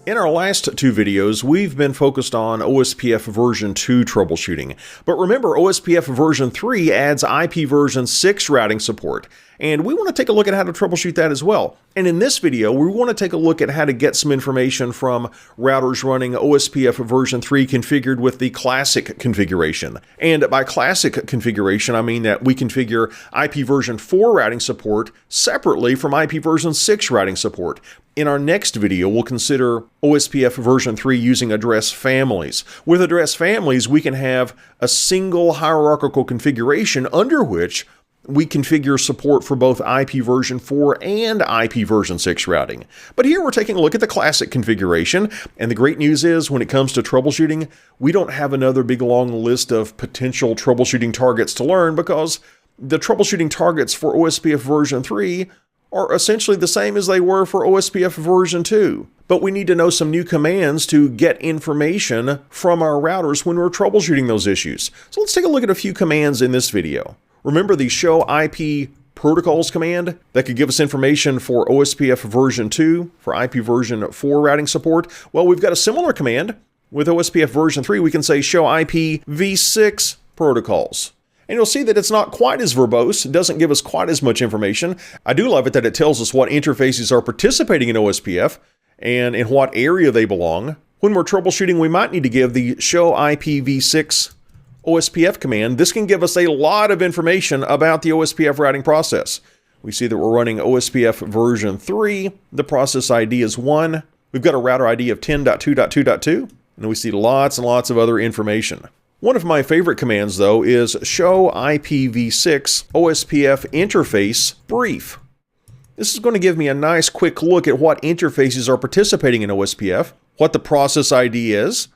In our last two videos, we've been focused on OSPF version 2 troubleshooting. But remember, OSPF version 3 adds IP version 6 routing support, and we want to take a look at how to troubleshoot that as well. And in this video, we want to take a look at how to get some information from routers running OSPF version 3 configured with the classic configuration. And by classic configuration, I mean that we configure IP version 4 routing support separately from IP version 6 routing support. In our next video, we'll consider OSPF version 3 using address families. With address families, we can have a single hierarchical configuration under which we configure support for both IP version 4 and IP version 6 routing. But here we're taking a look at the classic configuration, and the great news is when it comes to troubleshooting, we don't have another big long list of potential troubleshooting targets to learn because the troubleshooting targets for OSPF version 3 are essentially the same as they were for OSPF version 2. But we need to know some new commands to get information from our routers when we're troubleshooting those issues. So let's take a look at a few commands in this video. Remember the show IP protocols command that could give us information for OSPF version 2 for IP version 4 routing support? Well, we've got a similar command. With OSPF version 3, we can say show IP v6 protocols. And you'll see that it's not quite as verbose, it doesn't give us quite as much information. I do love it that it tells us what interfaces are participating in OSPF and in what area they belong. When we're troubleshooting, we might need to give the show IPv6 OSPF command. This can give us a lot of information about the OSPF routing process. We see that we're running OSPF version 3. The process ID is 1. We've got a router ID of 10.2.2.2, and we see lots and lots of other information. One of my favorite commands, though, is show IPv6 OSPF interface brief. This is going to give me a nice quick look at what interfaces are participating in OSPF, what the process ID is,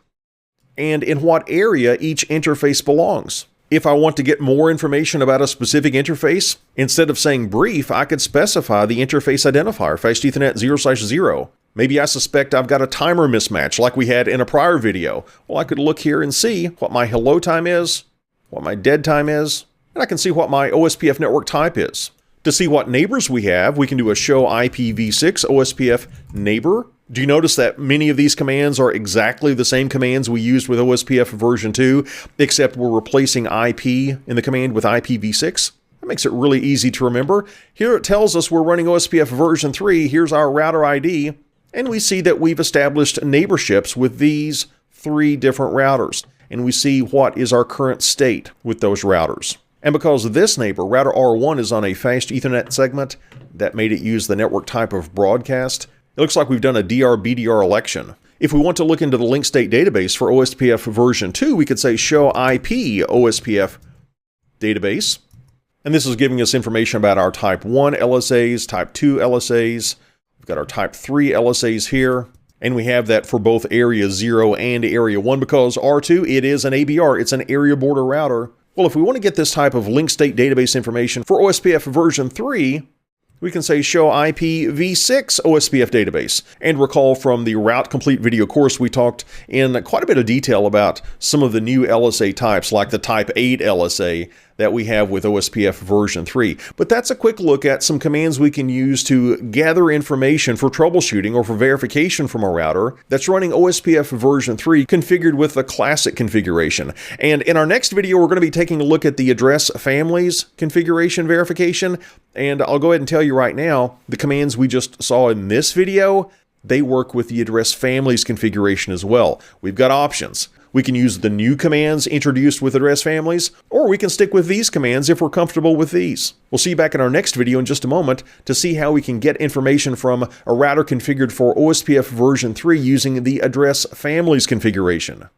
and in what area each interface belongs. If I want to get more information about a specific interface, instead of saying brief, I could specify the interface identifier, Fast Ethernet 0/0. Maybe I suspect I've got a timer mismatch like we had in a prior video. Well, I could look here and see what my hello time is, what my dead time is, and I can see what my OSPF network type is. To see what neighbors we have, we can do a show IPv6 OSPF neighbor. Do you notice that many of these commands are exactly the same commands we used with OSPF version 2, except we're replacing IP in the command with IPv6? That makes it really easy to remember. Here it tells us we're running OSPF version 3. Here's our router ID. And we see that we've established neighborships with these 3 different routers. And we see what is our current state with those routers. And because this neighbor, router R1, is on a fast Ethernet segment that made it use the network type of broadcast, it looks like we've done a DR-BDR election. If we want to look into the link state database for OSPF version 2, we could say show IP OSPF database. And this is giving us information about our type 1 LSAs, type 2 LSAs. We've got our type 3 LSAs here, and we have that for both area 0 and area 1 because R2, it is an ABR, it's an area border router. Well, if we want to get this type of link state database information for OSPF version 3, we can say show IPv6 OSPF database. And recall from the Route Complete video course, we talked in quite a bit of detail about some of the new LSA types, like the type 8 LSA that we have with OSPF version 3. But that's a quick look at some commands we can use to gather information for troubleshooting or for verification from a router that's running OSPF version 3 configured with the classic configuration. And in our next video, we're going to be taking a look at the address families configuration verification. And I'll go ahead and tell you right now, the commands we just saw in this video, they work with the address families configuration as well. We've got options. We can use the new commands introduced with address families, or we can stick with these commands if we're comfortable with these. We'll see you back in our next video in just a moment to see how we can get information from a router configured for OSPF version 3 using the address families configuration.